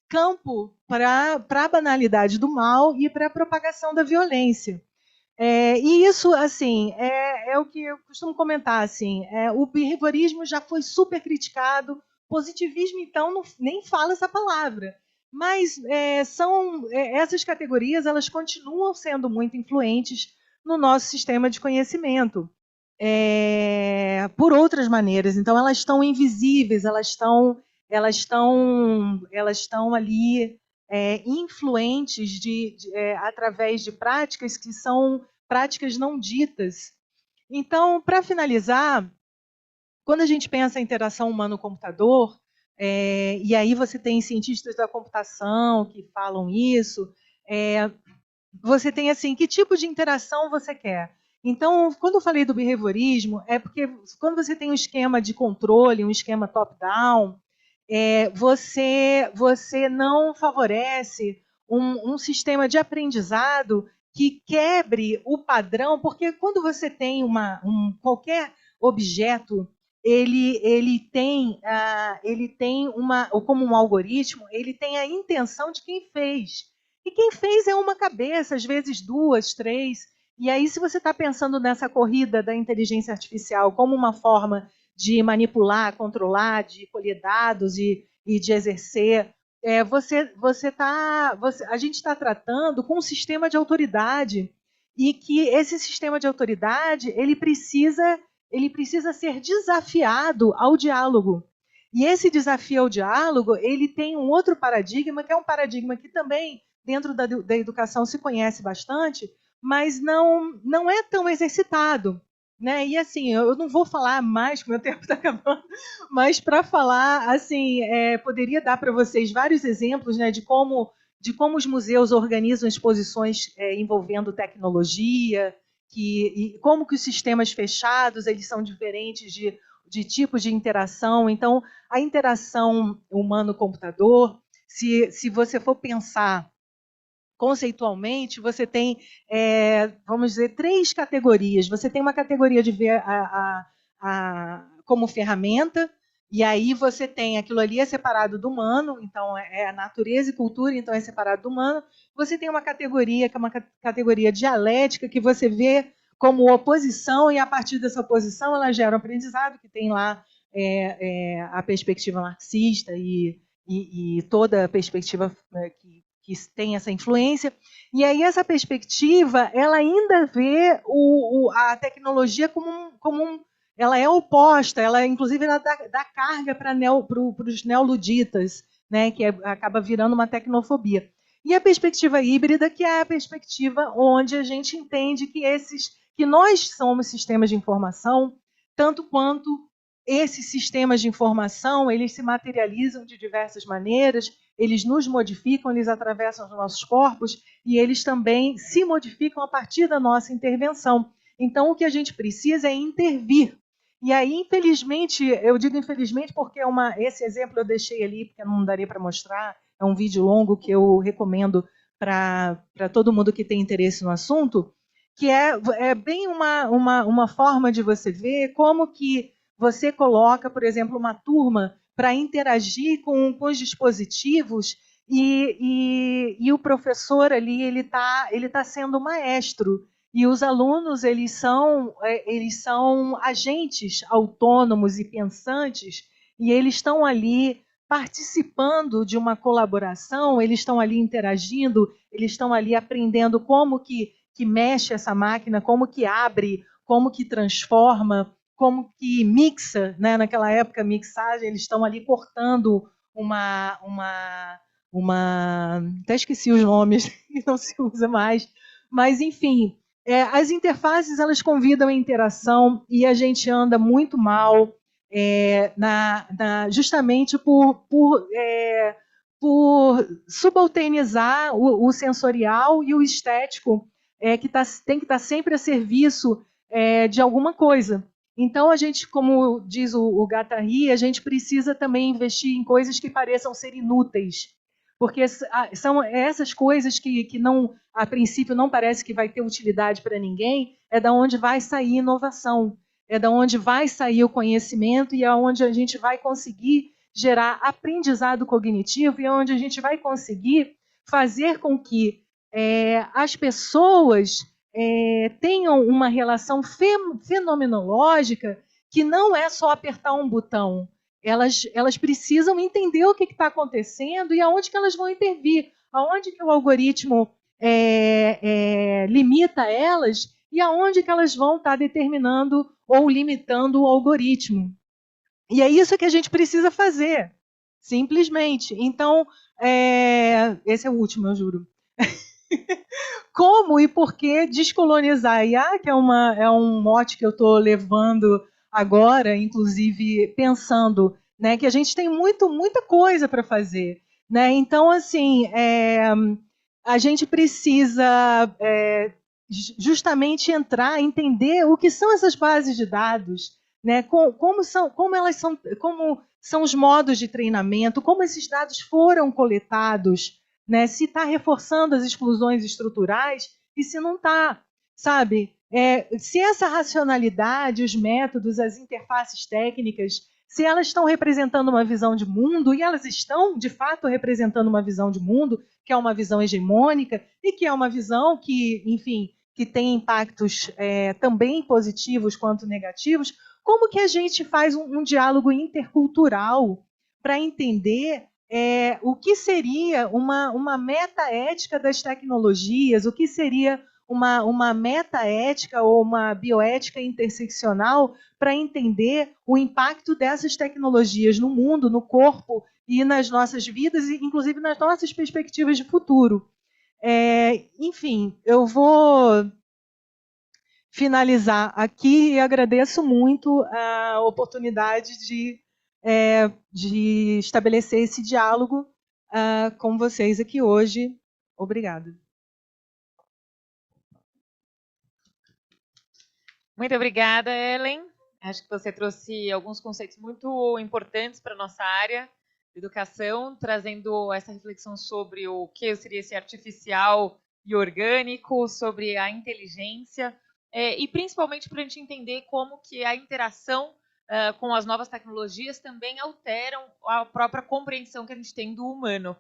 campo para a banalidade do mal e para a propagação da violência. E isso, assim, é o que eu costumo comentar, assim, o behaviorismo já foi super criticado, positivismo, então, nem fala essa palavra. Mas essas categorias, elas continuam sendo muito influentes no nosso sistema de conhecimento, por outras maneiras. Então, elas estão invisíveis, elas estão ali influentes através de práticas que são práticas não ditas. Então, para finalizar, quando a gente pensa em interação humano-computador, e aí você tem cientistas da computação que falam isso, você tem assim, que tipo de interação você quer? Então, quando eu falei do behaviorismo, é porque quando você tem um esquema de controle, um esquema top-down, você não favorece um sistema de aprendizado que quebre o padrão, porque quando você tem qualquer objeto, ele tem como um algoritmo, ele tem a intenção de quem fez. E quem fez é uma cabeça, às vezes duas, três. E aí, se você está pensando nessa corrida da inteligência artificial como uma forma de manipular, controlar, de colher dados e de exercer, a gente está tratando com um sistema de autoridade e que esse sistema de autoridade ele precisa ser desafiado ao diálogo. E esse desafio ao diálogo ele tem um outro paradigma, que é um paradigma que também dentro da educação se conhece bastante, mas não é tão exercitado. Né? E assim, eu não vou falar mais, porque o meu tempo está acabando, mas para falar, assim, poderia dar para vocês vários exemplos, né, de como os museus organizam exposições envolvendo tecnologia, e como que os sistemas fechados eles são diferentes de tipos de interação. Então, a interação humano-computador, se você for pensar conceitualmente, você tem, vamos dizer, três categorias. Você tem uma categoria de ver como ferramenta, e aí você tem aquilo ali é separado do humano, então a natureza e cultura, então é separado do humano. Você tem uma categoria que é uma categoria dialética, que você vê como oposição, e a partir dessa oposição ela gera um aprendizado, que tem lá a perspectiva marxista e toda a perspectiva que tem essa influência. E aí essa perspectiva, ela ainda vê a tecnologia como ela é oposta, ela inclusive ela dá carga para os neoluditas, né, que acaba virando uma tecnofobia. E a perspectiva híbrida, que é a perspectiva onde a gente entende que nós somos sistemas de informação, tanto quanto esses sistemas de informação, eles se materializam de diversas maneiras, eles nos modificam, eles atravessam os nossos corpos e eles também se modificam a partir da nossa intervenção. Então, o que a gente precisa é intervir. E aí, infelizmente, eu digo infelizmente porque esse exemplo eu deixei ali, porque não daria para mostrar, é um vídeo longo que eu recomendo para todo mundo que tem interesse no assunto, que é bem uma forma de você ver como que você coloca, por exemplo, uma turma para interagir com os dispositivos e o professor ali ele tá sendo maestro e os alunos eles são agentes autônomos e pensantes e eles estão ali participando de uma colaboração, eles estão ali interagindo, eles estão ali aprendendo como que mexe essa máquina, como que abre, como que transforma, como que mixa, né? Naquela época, mixagem, eles estão ali cortando até esqueci os nomes, não se usa mais, mas enfim, as interfaces elas convidam a interação e a gente anda muito mal justamente por subalternizar o sensorial e o estético, que tem que estar sempre a serviço de alguma coisa. Então, a gente, como diz o Guattari, a gente precisa também investir em coisas que pareçam ser inúteis, porque são essas coisas que não, a princípio não parece que vai ter utilidade para ninguém, é da onde vai sair inovação, é da onde vai sair o conhecimento e é onde a gente vai conseguir gerar aprendizado cognitivo e onde a gente vai conseguir fazer com que as pessoas tenham uma relação fenomenológica que não é só apertar um botão. Elas precisam entender o que está acontecendo e aonde que elas vão intervir, aonde que o algoritmo limita elas e aonde que elas vão estar determinando ou limitando o algoritmo. E é isso que a gente precisa fazer, simplesmente. Então, esse é o último, eu juro. Como e por que descolonizar a IA, que é um mote que eu estou levando agora, inclusive pensando, né, que a gente tem muita coisa para fazer. Né? Então, assim, a gente precisa justamente entrar, entender o que são essas bases de dados, né? Como são os modos de treinamento, como esses dados foram coletados, né? Se está reforçando as exclusões estruturais e se não está, sabe? Se essa racionalidade, os métodos, as interfaces técnicas, se elas estão representando uma visão de mundo, e elas estão, de fato, representando uma visão de mundo, que é uma visão hegemônica, e que é uma visão que, enfim, que tem impactos também positivos quanto negativos, como que a gente faz um diálogo intercultural para entender o que seria uma metaética das tecnologias, o que seria uma metaética ou uma bioética interseccional para entender o impacto dessas tecnologias no mundo, no corpo e nas nossas vidas, e inclusive nas nossas perspectivas de futuro. Enfim, eu vou finalizar aqui e agradeço muito a oportunidade de estabelecer esse diálogo com vocês aqui hoje. Obrigada. Muito obrigada, Ellen. Acho que você trouxe alguns conceitos muito importantes para a nossa área de educação, trazendo essa reflexão sobre o que seria esse artificial e orgânico, sobre a inteligência, e principalmente para a gente entender como que a interação com as novas tecnologias também alteram a própria compreensão que a gente tem do humano.